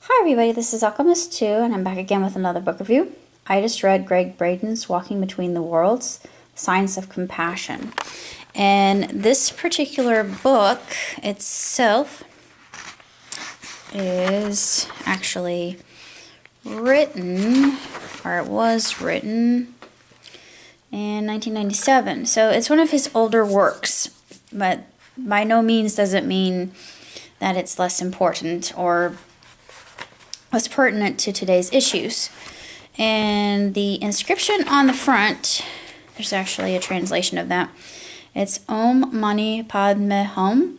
Hi everybody, this is Alchemist 2, and I'm back again with another book review. I just read Gregg Braden's Walking Between the Worlds, Science of Compassion. And this particular book itself is actually written, or it was written, in 1997. So it's one of his older works, but by no means does it mean that it's less important or was pertinent to today's issues. And the inscription on the front, there's actually a translation of that. It's Om Mani Padme Hum.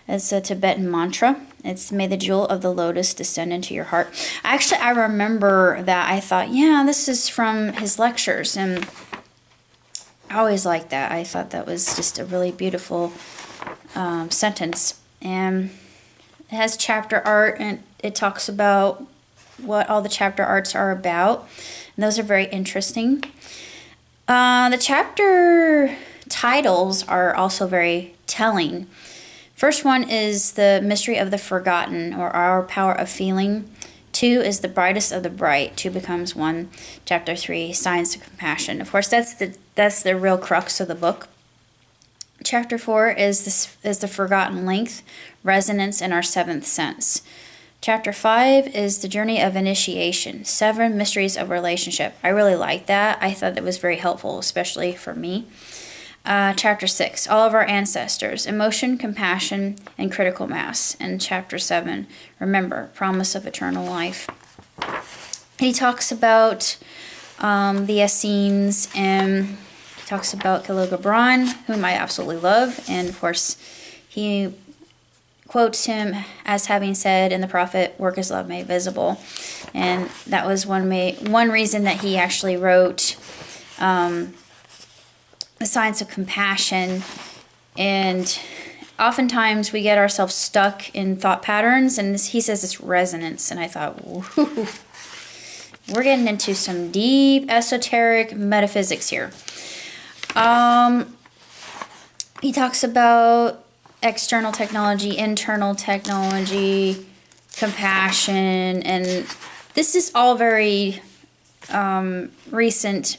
It's a Tibetan mantra. It's may the jewel of the lotus descend into your heart. I remember that. I thought, yeah, this is from his lectures, and I always liked that. I thought that was just a really beautiful sentence. And it has chapter art, and it talks about what all the chapter arts are about. And those are very interesting. The chapter titles are also very telling. First one is The Mystery of the Forgotten, or Our Power of Feeling. 2 is The Brightest of the Bright. 2 becomes 1. Chapter 3, Science of Compassion. Of course, that's the real crux of the book. Chapter 4 is the Forgotten Length, Resonance, and Our Seventh Sense. Chapter 5 is The Journey of Initiation, 7 Mysteries of Relationship. I really like that. I thought it was very helpful, especially for me. Chapter 6, All of Our Ancestors, Emotion, Compassion, and Critical Mass. And Chapter 7, Remember, Promise of Eternal Life. He talks about the Essenes, and he talks about Khalil Gibran, whom I absolutely love. And of course, he quotes him as having said in the Prophet, "Work is love made visible," and that was one reason that he actually wrote The Science of Compassion. And oftentimes we get ourselves stuck in thought patterns, and he says it's resonance, and I thought, whoo, we're getting into some deep esoteric metaphysics here. He talks about external technology, internal technology, compassion, and this is all very recent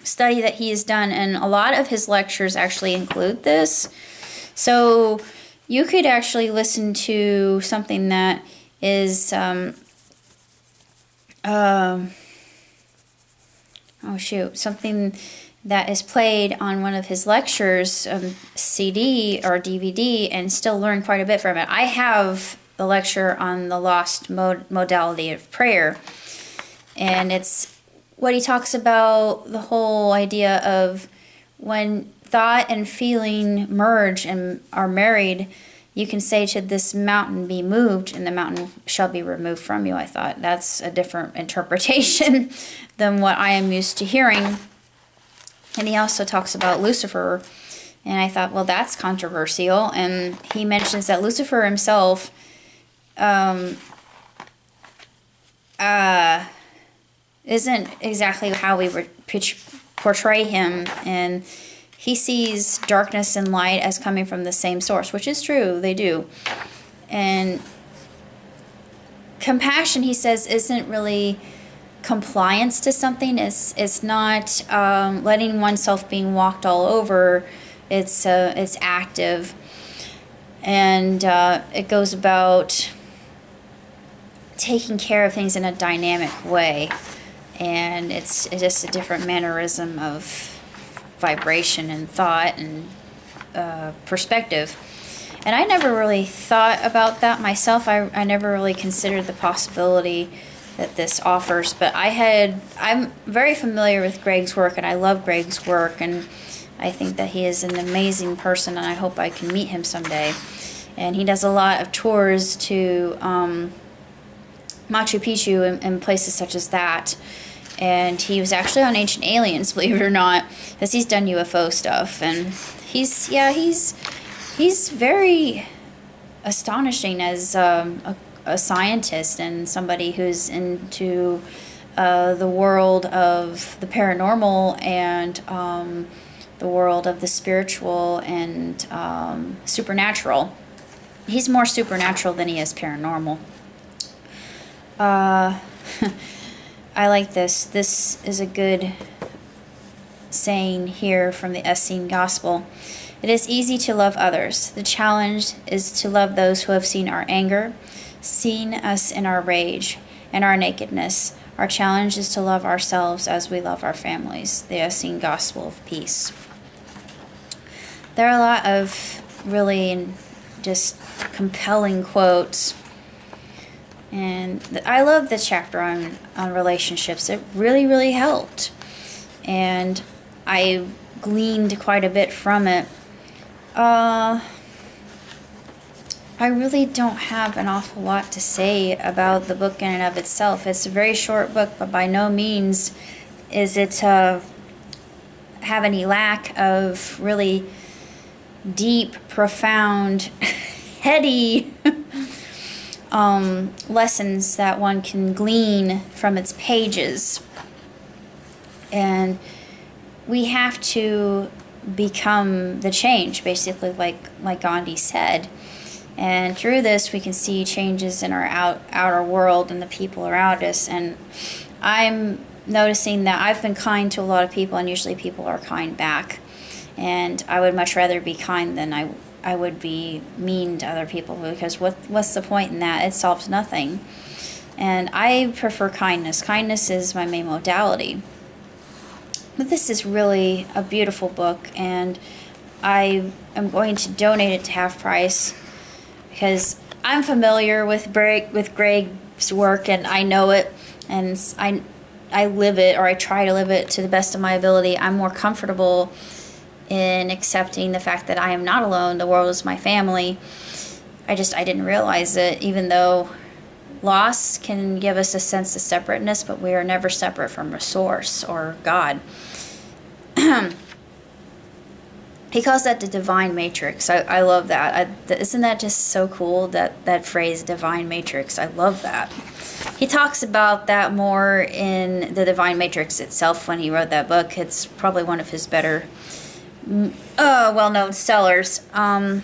study that he has done, and a lot of his lectures actually include this. So you could actually listen to something that is something that is played on one of his lectures, CD or DVD, and still learn quite a bit from it. I have the lecture on the lost modality of prayer, and it's what he talks about, the whole idea of when thought and feeling merge and are married, you can say to this mountain, be moved, and the mountain shall be removed from you. I thought that's a different interpretation than what I am used to hearing. And he also talks about Lucifer, and I thought, well, that's controversial. And he mentions that Lucifer himself isn't exactly how we would portray him, and he sees darkness and light as coming from the same source, which is true, they do. And compassion, he says, isn't really compliance to something. It's not letting oneself being walked all over. It's active, and it goes about taking care of things in a dynamic way, and it's just a different mannerism of vibration and thought and perspective. And I never really thought about that myself. I never really considered the possibility that this offers, but I'm very familiar with Gregg's work, and I love Gregg's work, and I think that he is an amazing person, and I hope I can meet him someday. And he does a lot of tours to Machu Picchu and places such as that, and he was actually on Ancient Aliens, believe it or not, because he's done UFO stuff, and he's very astonishing as a scientist and somebody who's into the world of the paranormal and the world of the spiritual and supernatural. He's more supernatural than he is paranormal. I like this. This is a good saying here from the Essene Gospel. It is easy to love others. The challenge is to love those who have seen our anger, seen us in our rage and our nakedness. Our challenge is to love ourselves as we love our families. The Essene Gospel of Peace. There are a lot of really just compelling quotes. And I love the chapter on relationships. It really, really helped. And I gleaned quite a bit from it. I really don't have an awful lot to say about the book in and of itself. It's a very short book, but by no means is it have any lack of really deep, profound, heady lessons that one can glean from its pages. And we have to become the change, basically, like Gandhi said. And through this, we can see changes in our outer world and the people around us. And I'm noticing that I've been kind to a lot of people, and usually people are kind back. And I would much rather be kind than I would be mean to other people, because what's the point in that? It solves nothing. And I prefer kindness. Kindness is my main modality. But this is really a beautiful book, and I am going to donate it to Half Price because I'm familiar with Greg's work, and I know it, and I live it, or I try to live it to the best of my ability. I'm more comfortable in accepting the fact that I am not alone. The world is my family. I didn't realize it, even though loss can give us a sense of separateness, but we are never separate from a source or God. He calls that the divine matrix. I love that. Isn't that just so cool, that phrase, divine matrix? I love that. He talks about that more in the divine matrix itself when he wrote that book. It's probably one of his better well-known sellers. I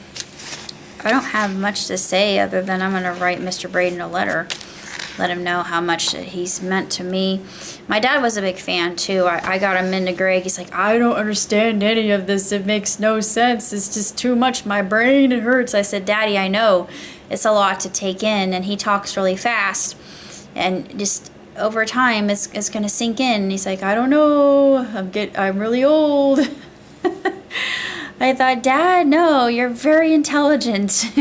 don't have much to say other than I'm going to write Mr. Braden a letter. Let him know how much he's meant to me. My dad was a big fan, too. I got him into Greg. He's like, I don't understand any of this. It makes no sense. It's just too much. My brain, it hurts. I said, Daddy, I know. It's a lot to take in. And he talks really fast. And just over time, it's going to sink in. And he's like, I don't know. I'm really old. I thought, Dad, no, you're very intelligent.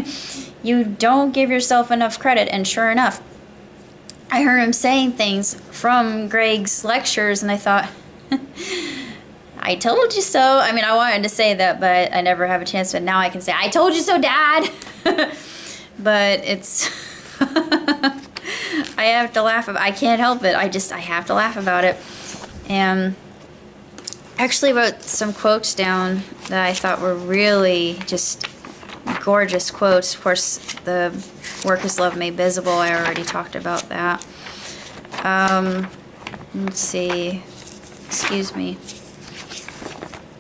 You don't give yourself enough credit. And sure enough, I heard him saying things from Greg's lectures, and I thought, I told you so. I mean, I wanted to say that, but I never have a chance. But now I can say, I told you so, Dad. But it's, I have to laugh. I can't help it. I have to laugh about it. And I actually wrote some quotes down that I thought were really just gorgeous quotes. Of course, the work is love made visible. I already talked about that. Let's see. Excuse me.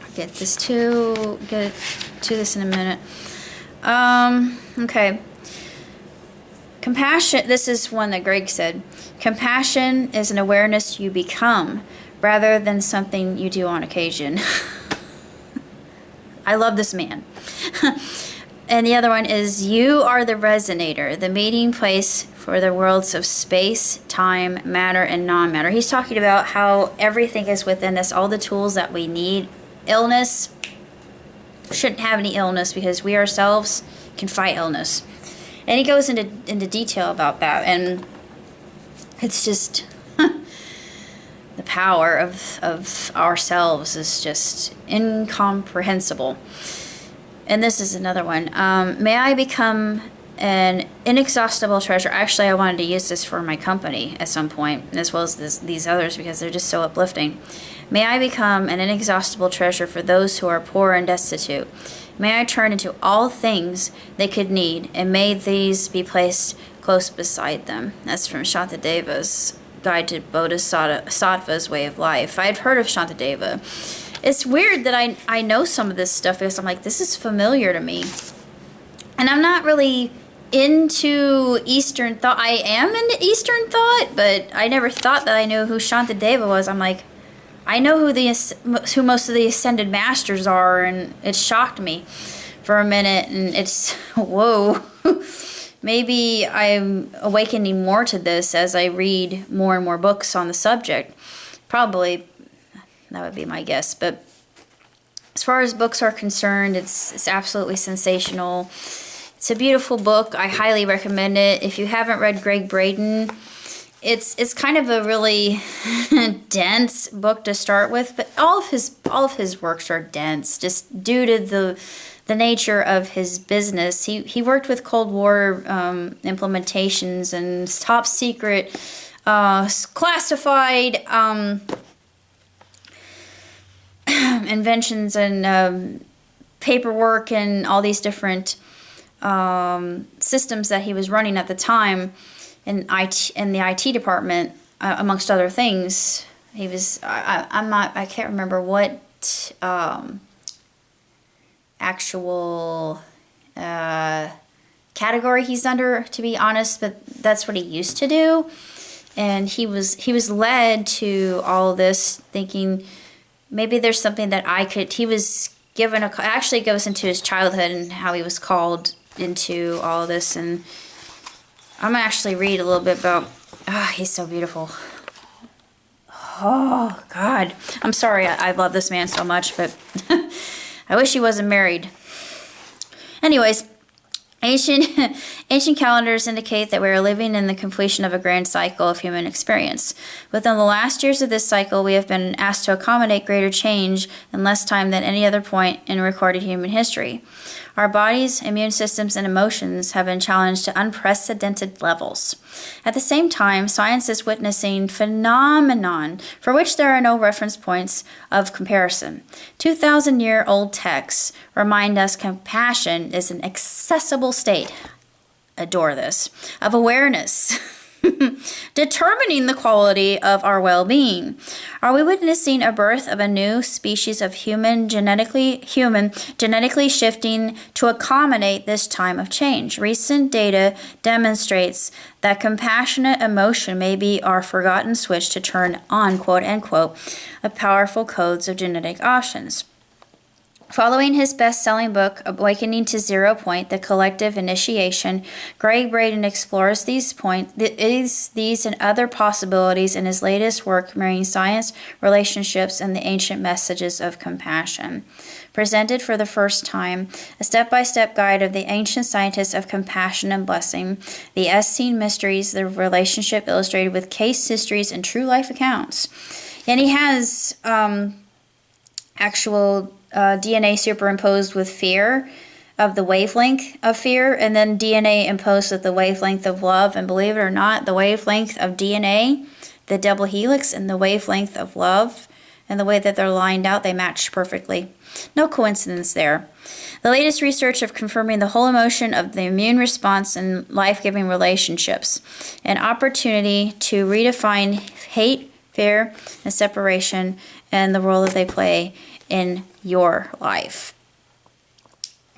I'll get to this in a minute. Okay. Compassion. This is one that Greg said. Compassion is an awareness you become rather than something you do on occasion. I love this man. And the other one is, you are the resonator, the meeting place for the worlds of space, time, matter, and non-matter. He's talking about how everything is within us, all the tools that we need. Illness, shouldn't have any illness because we ourselves can fight illness. And he goes into detail about that. And it's just, the power of ourselves is just incomprehensible. And this is another one. May I become an inexhaustible treasure. Actually, I wanted to use this for my company at some point, as well as these others, because they're just so uplifting. May I become an inexhaustible treasure for those who are poor and destitute. May I turn into all things they could need, and may these be placed close beside them. That's from Shantadeva's Guide to Bodhisattva's Way of Life. I'd heard of Shantadeva. It's weird that I know some of this stuff because I'm like, this is familiar to me. And I'm not really into Eastern thought. I am into Eastern thought, but I never thought that I knew who Shantideva was. I'm like, I know who most of the Ascended Masters are, and it shocked me for a minute, and it's, whoa. Maybe I'm awakening more to this as I read more and more books on the subject. Probably, that would be my guess. But as far as books are concerned, it's absolutely sensational. It's a beautiful book. I highly recommend it. If you haven't read Gregg Braden, it's kind of a really dense book to start with, but all of his works are dense, just due to the nature of his business. He worked with Cold War implementations and top secret classified inventions and paperwork and all these different systems that he was running at the time in the IT department, amongst other things. He was I can't remember what actual category he's under, to be honest, but that's what he used to do. And he was led to all this thinking maybe there's something that I could. He was given actually goes into his childhood and how he was called into all of this. And I'm gonna actually read a little bit about, he's so beautiful. Oh God, I'm sorry, I love this man so much, but I wish he wasn't married. Anyways, ancient calendars indicate that we are living in the completion of a grand cycle of human experience. Within the last years of this cycle, we have been asked to accommodate greater change in less time than any other point in recorded human history. Our bodies, immune systems, and emotions have been challenged to unprecedented levels. At the same time, science is witnessing phenomenon for which there are no reference points of comparison. 2,000-year-old texts remind us compassion is an accessible state, adore this, of awareness, determining the quality of our well-being. Are we witnessing a birth of a new species of human genetically shifting to accommodate this time of change? Recent data demonstrates that compassionate emotion may be our forgotten switch to turn on, quote unquote, a powerful codes of genetic options. Following his best-selling book, Awakening to Zero Point, The Collective Initiation, Gregg Braden explores these and other possibilities in his latest work, Marrying Science, Relationships, and the Ancient Messages of Compassion. Presented for the first time, a step-by-step guide of the ancient scientists of compassion and blessing, the Essene Mysteries, the relationship illustrated with case histories and true life accounts. And he has actual DNA superimposed with fear of the wavelength of fear, and then DNA imposed with the wavelength of love. And believe it or not, the wavelength of DNA, the double helix, and the wavelength of love, and the way that they're lined out, they match perfectly. No coincidence there. The latest research of confirming the whole emotion of the immune response in life-giving relationships, an opportunity to redefine hate, fear, and separation, and the role that they play in your life.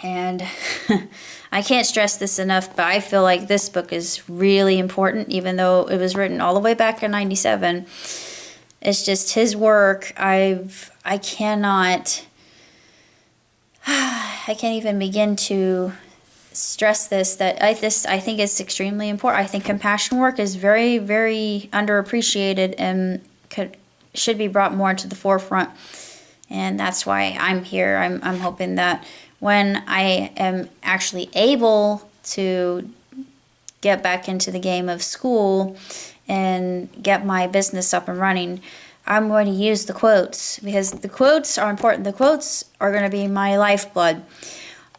And I can't stress this enough, but I feel like this book is really important, even though it was written all the way back in 97. It's just his work. I can't even begin to stress this, that I think it's extremely important. I think compassion work is very, very underappreciated and should be brought more into the forefront. And that's why I'm here. I'm hoping that when I am actually able to get back into the game of school and get my business up and running, I'm going to use the quotes, because the quotes are important. The quotes are going to be my lifeblood.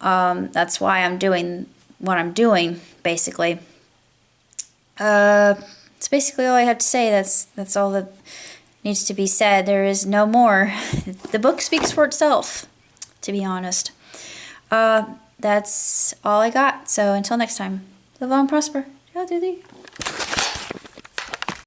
That's why I'm doing what I'm doing, basically. It's basically all I have to say. That's all that needs to be said. There is no more. The book speaks for itself, to be honest. That's all I got. So until next time, live long, prosper. Ciao, Doogie.